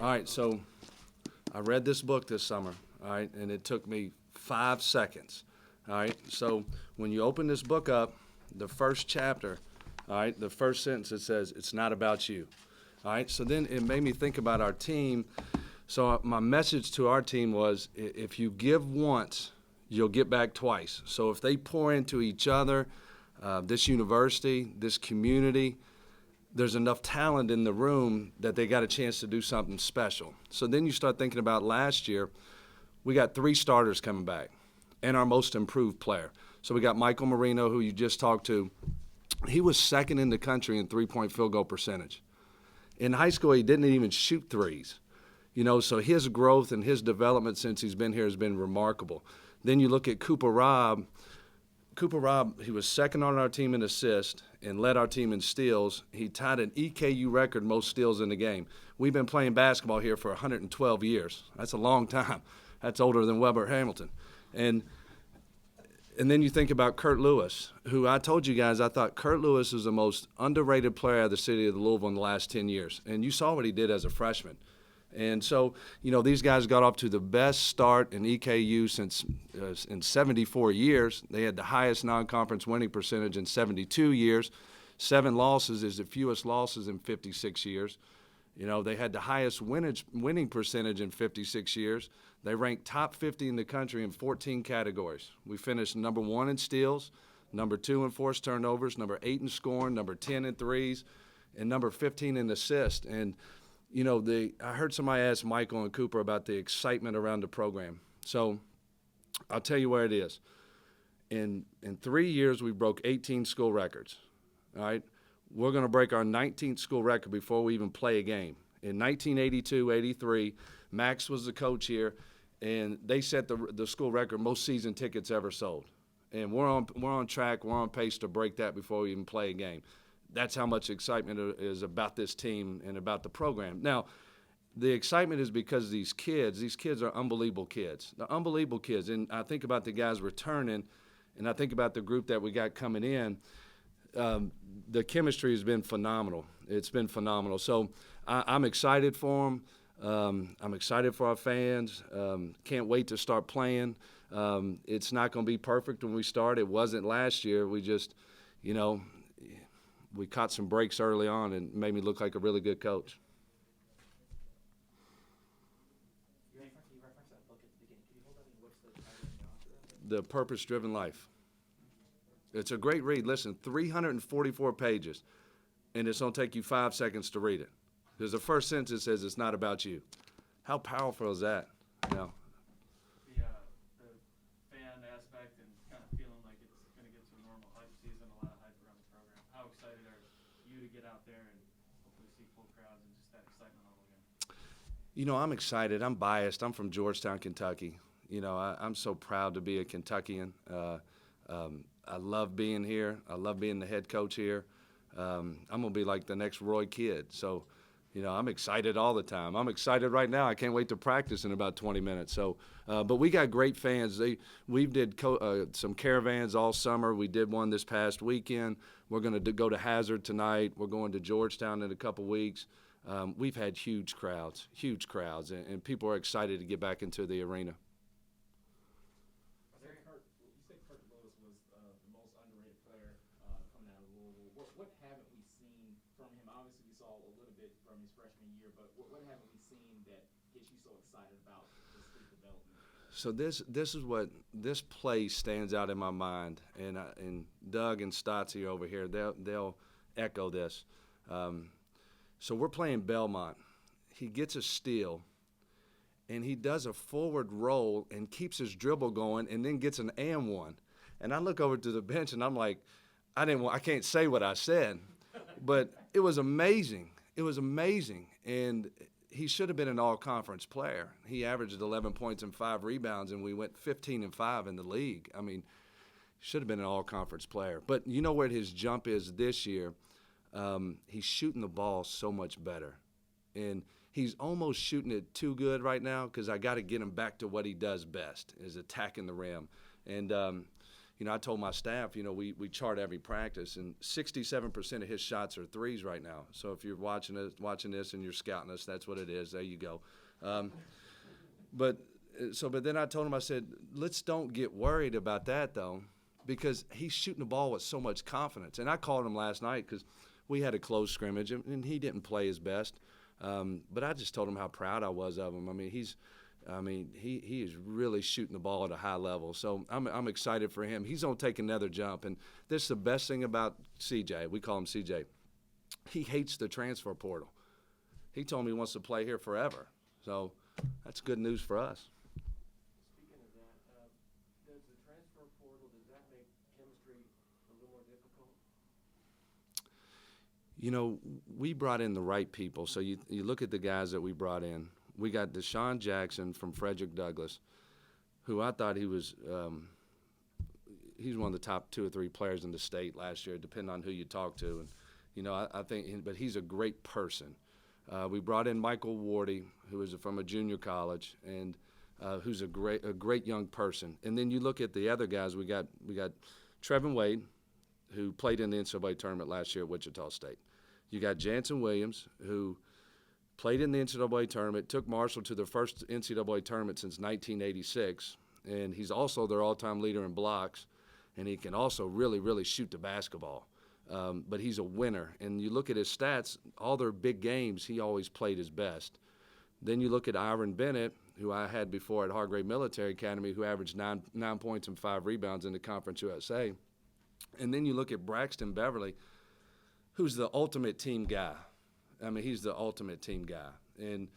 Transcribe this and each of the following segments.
All right, so I read this book this summer, all right, and it took me 5 seconds, all right? So when you open this book up, the first chapter, all right, the first sentence, it says, it's not about you, all right? So then it made me think about our team. So my message to our team was, if you give once, you'll get back twice. So if they pour into each other, this university, this community, there's enough talent in the room that they got a chance to do something special. So then you start thinking about last year, we got 3 starters coming back and our most improved player. So we got Michael Moreno, who you just talked to. He was second in the country in three-point field goal percentage. In high school, he didn't even shoot threes. You know, so his growth and his development since he's been here has been remarkable. Then you look at Robb. Robb, he was second on our team in assists and led our team in steals. He tied an EKU record most steals in the game. We've been playing basketball here for 112 years. That's a long time. That's older than Weber Hamilton. And then you think about Kurt Lewis, who I told you guys I thought Kurt Lewis is the most underrated player of the city of Louisville in the last 10 years. And you saw what he did as a freshman. And so, you know, these guys got off to the best start in EKU since in 74 years. They had the highest non-conference winning percentage in 72 years. 7 losses is the fewest losses in 56 years. You know, they had the highest winning percentage in 56 years. They ranked top 50 in the country in 14 categories. We finished number 1 in steals, number 2 in forced turnovers, number 8 in scoring, number 10 in threes, and number 15 in assists. And you know, I heard somebody ask Michael and Cooper about the excitement around the program. So I'll tell you where it is. In 3 years, we broke 18 school records, all right? We're going to break our 19th school record before we even play a game. In 1982-83, Max was the coach here, and they set the school record most season tickets ever sold. And we're on track, we're on pace to break that before we even play a game. That's how much excitement is about this team and about the program. Now, the excitement is because these kids are unbelievable kids. They're unbelievable kids. And I think about the guys returning, and I think about the group that we got coming in. The chemistry has been phenomenal. It's been phenomenal. So I'm excited for them. I'm excited for our fans. Can't wait to start playing. It's not going to be perfect when we start. It wasn't last year. We just, you know, we caught some breaks early on and made me look like a really good coach. You referenced that book at the beginning. Can you hold that? What's the title and the author of it? The Purpose-Driven Life. It's a great read. Listen, 344 pages, and it's going to take you 5 seconds to read it. Because the first sentence says it's not about you. How powerful is that? You know? The fan aspect and kind of feeling like it's going to get to a normal hype season, a lot of hype around the program. How excited are you to get out there and hopefully see full crowds and just that excitement level again? You know, I'm excited. I'm biased. I'm from Georgetown, Kentucky. You know, I'm so proud to be a Kentuckian. I love being here. I love being the head coach here. I'm going to be like the next Roy Kidd. So, you know, I'm excited all the time. I'm excited right now. I can't wait to practice in about 20 minutes. So, but we got great fans. We did some caravans all summer. We did one this past weekend. We're going to go to Hazard tonight. We're going to Georgetown in a couple weeks. We've had huge crowds, and people are excited to get back into the arena. You said Kurt Lewis was the most underrated player coming out of Louisville. What haven't we seen from him? Obviously, we saw a little bit from his freshman year, but what haven't we seen that gets you so excited about his development? So this is what this play stands out in my mind, and Doug and Stotzy over here, they'll echo this. So we're playing Belmont. He gets a steal, and he does a forward roll and keeps his dribble going, and then gets an and one. And I look over to the bench, and I'm like, I can't say what I said, but it was amazing. It was amazing, and he should have been an all-conference player. He averaged 11 points and 5 rebounds, and we went 15-5 in the league. I mean, should have been an all-conference player. But you know where his jump is this year? He's shooting the ball so much better. And he's almost shooting it too good right now because I got to get him back to what he does best, is attacking the rim. And, I told my staff, we chart every practice, and 67% of his shots are threes right now. So if you're watching this and you're scouting us, that's what it is. There you go. But then I told him, I said, let's don't get worried about that, though, because he's shooting the ball with so much confidence. And I called him last night because we had a close scrimmage, and he didn't play his best. But I just told him how proud I was of him. I mean, he is really shooting the ball at a high level. So I'm excited for him. He's going to take another jump. And this is the best thing about CJ. We call him CJ. He hates the transfer portal. He told me he wants to play here forever. So that's good news for us. Speaking of that, does the transfer portal, does that make chemistry a little more difficult? We brought in the right people. So you look at the guys that we brought in. We got Desean Jackson from Frederick Douglass, who I thought he's one of the top 2 or 3 players in the state last year, depending on who you talk to. And, I think, but he's a great person. We brought in Michael Wardy, who is from a junior college, and who's a great young person. And then you look at the other guys. We got Trevin Wade, who played in the NCAA tournament last year at Wichita State. You got Jansen Williams, who played in the NCAA tournament, took Marshall to their first NCAA tournament since 1986, and he's also their all-time leader in blocks, and he can also really, really shoot the basketball. But he's a winner, and you look at his stats, all their big games, he always played his best. Then you look at Iron Bennett, who I had before at Hargrave Military Academy, who averaged 9 points and 5 rebounds in the Conference USA. And then you look at Braxton Beverly, who's the ultimate team guy. I mean, he's the ultimate team guy. And,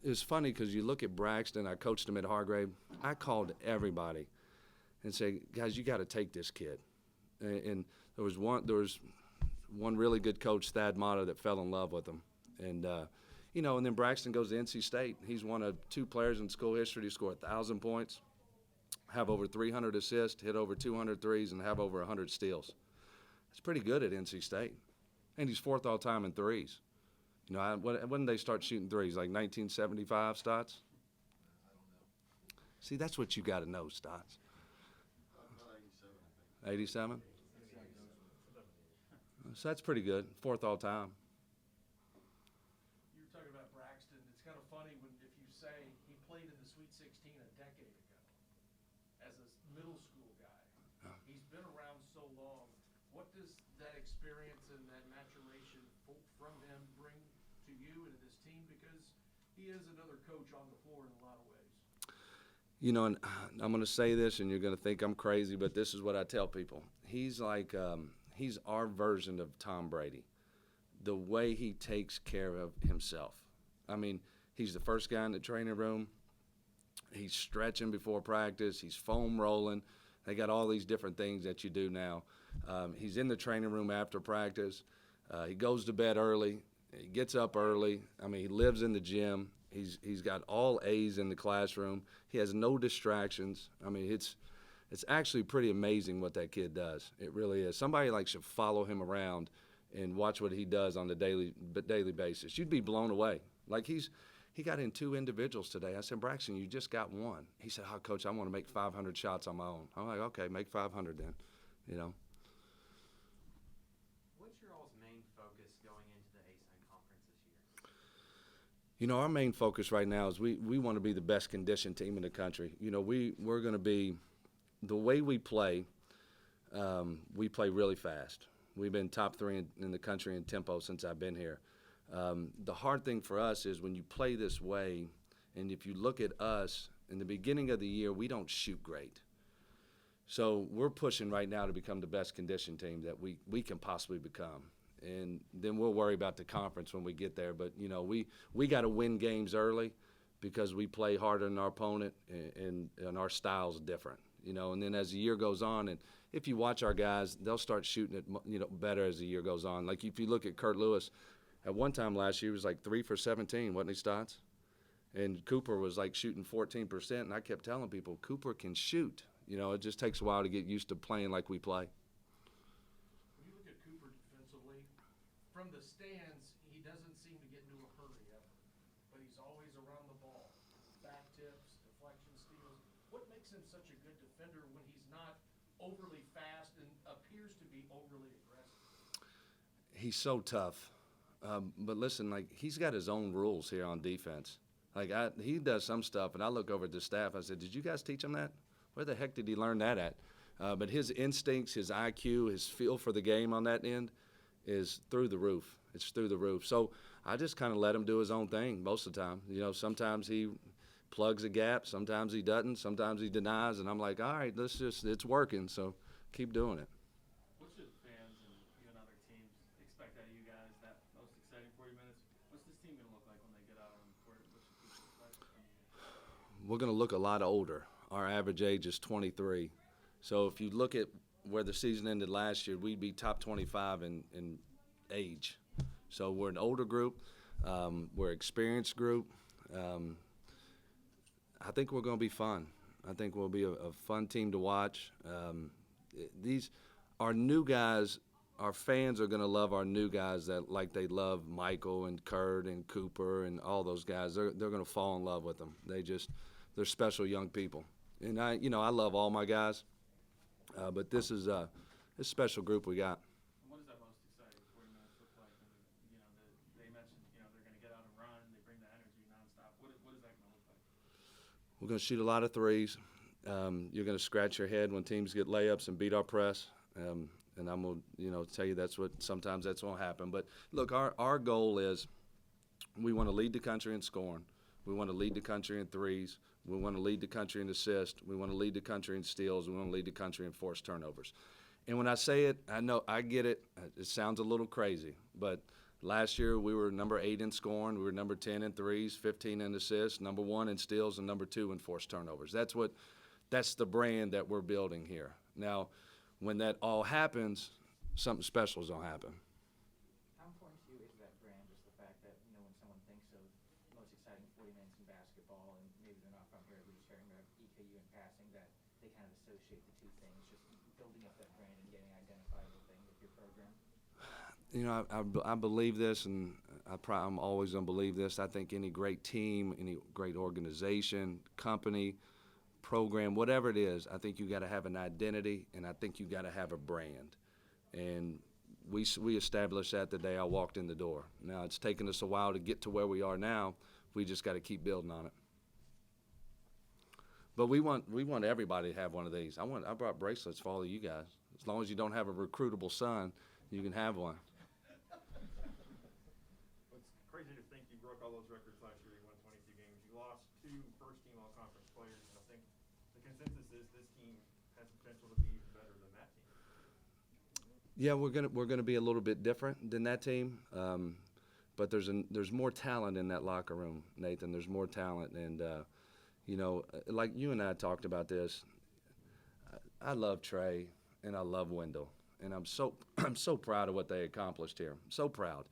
it's funny because you look at Braxton, I coached him at Hargrave. I called everybody and said, guys, you got to take this kid. And there was one really good coach, Thad Mata, that fell in love with him. And, and then Braxton goes to NC State. He's one of 2 players in school history to score 1,000 points, have over 300 assists, hit over 200 threes, and have over 100 steals. That's pretty good at NC State. And he's 4th all-time in threes. When did they start shooting threes? Like 1975, Stotts? I don't know. See, that's what you got to know, Stotts. About 87, I think. 87? So that's pretty good. 4th all-time. You were talking about Braxton. It's kind of funny if you say he played in the Sweet 16 a decade ago as a middle school guy. He's been around so long. What does that experience and that maturation from him bring to you and to this team? Because he is another coach on the floor in a lot of ways. And I'm going to say this, and you're going to think I'm crazy, but this is what I tell people. He's like he's our version of Tom Brady, the way he takes care of himself. I mean, he's the first guy in the training room. He's stretching before practice. He's foam rolling. They got all these different things that you do now. He's in the training room after practice. He goes to bed early. He gets up early. I mean, he lives in the gym. He's got all A's in the classroom. He has no distractions. I mean, it's actually pretty amazing what that kid does. It really is. Somebody should follow him around and watch what he does on the daily basis. You'd be blown away. He got in 2 individuals today. I said, Braxton, you just got 1. He said, oh, Coach, I want to make 500 shots on my own. I'm like, okay, make 500 then, What's your all's main focus going into the ASUN conference this year? Our main focus right now is we want to be the best conditioned team in the country. We're going to be – the way we play really fast. We've been top 3 in the country in tempo since I've been here. The hard thing for us is when you play this way, and if you look at us, in the beginning of the year, we don't shoot great. So we're pushing right now to become the best conditioned team that we can possibly become. And then we'll worry about the conference when we get there. But, we got to win games early because we play harder than our opponent, and our style's different. And then as the year goes on, and if you watch our guys, they'll start shooting it, better as the year goes on. Like if you look at Kurt Lewis, at one time last year, he was 3 for 17, wasn't he, Stotts? And Cooper was shooting 14%, and I kept telling people, Cooper can shoot. It just takes a while to get used to playing like we play. When you look at Cooper defensively, from the stands, he doesn't seem to get into a hurry ever, but he's always around the ball. Back tips, deflection steals. What makes him such a good defender when he's not overly fast and appears to be overly aggressive. He's so tough. But listen, like, he's got his own rules here on defense. Like, he does some stuff, and I look over at the staff. I said, "Did you guys teach him that? Where the heck did he learn that at?" But his instincts, his IQ, his feel for the game on that end is through the roof. It's through the roof. So I just kind of let him do his own thing most of the time. You know, sometimes he plugs a gap, sometimes he doesn't, sometimes he denies, and I'm like, all right, it's working, so keep doing it. What should fans and even other teams expect out of you guys that most exciting 40 minutes? What's this team going to look like when they get out on the court? What should people expect from you? We're going to look a lot older. Our average age is 23. So if you look at where the season ended last year, we'd be top 25 in age. So we're an older group. We're an experienced group. I think we're going to be fun. I think we'll be a fun team to watch. Our new guys, our fans are going to love our new guys that like they love Michael and Kurt and Cooper and all those guys. They're going to fall in love with them. They're special young people. And I love all my guys, but this is a special group we got. And what does that most exciting 40 minutes look like? And, they mentioned, they're going to get out and run. They bring the energy nonstop. What is that going to look like? We're going to shoot a lot of threes. You're going to scratch your head when teams get layups and beat our press. And I'm going to, tell you sometimes that's going to happen. But, look, our goal is we want to lead the country in scoring. We want to lead the country in threes. We want to lead the country in assists. We want to lead the country in steals. We want to lead the country in forced turnovers. And when I say it, I know I get it. It sounds a little crazy. But last year we were number 8 in scoring. We were number 10 in threes, 15 in assists, number 1 in steals, and number 2 in forced turnovers. That's the brand that we're building here. Now, when that all happens, something special is going to happen. How important to you is that brand, just the fact that, when someone thinks of most exciting 40 minutes in basketball, and maybe they're not from here, at least hearing about EKU in passing, that they kind of associate the two things, just building up that brand and getting an identifiable thing with your program? I believe this, and I'm always going to believe this. I think any great team, any great organization, company, program, whatever it is, I think you got to have an identity, and I think you got to have a brand. And we established that the day I walked in the door. Now, it's taken us a while to get to where we are now. We just got to keep building on it. But we want everybody to have one of these. I brought bracelets for all of you guys. As long as you don't have a recruitable son, you can have one. It's crazy to think you broke all those records last year. You won 22 games. You lost 2 first-team all-conference players. And I think the consensus is this team has potential to be even better than that team. Yeah, we're gonna be a little bit different than that team, but there's more talent in that locker room, Nathan. There's more talent, and like you and I talked about this. I love Trey and I love Wendell, and I'm so proud of what they accomplished here. I'm so proud,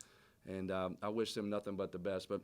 and I wish them nothing but the best. But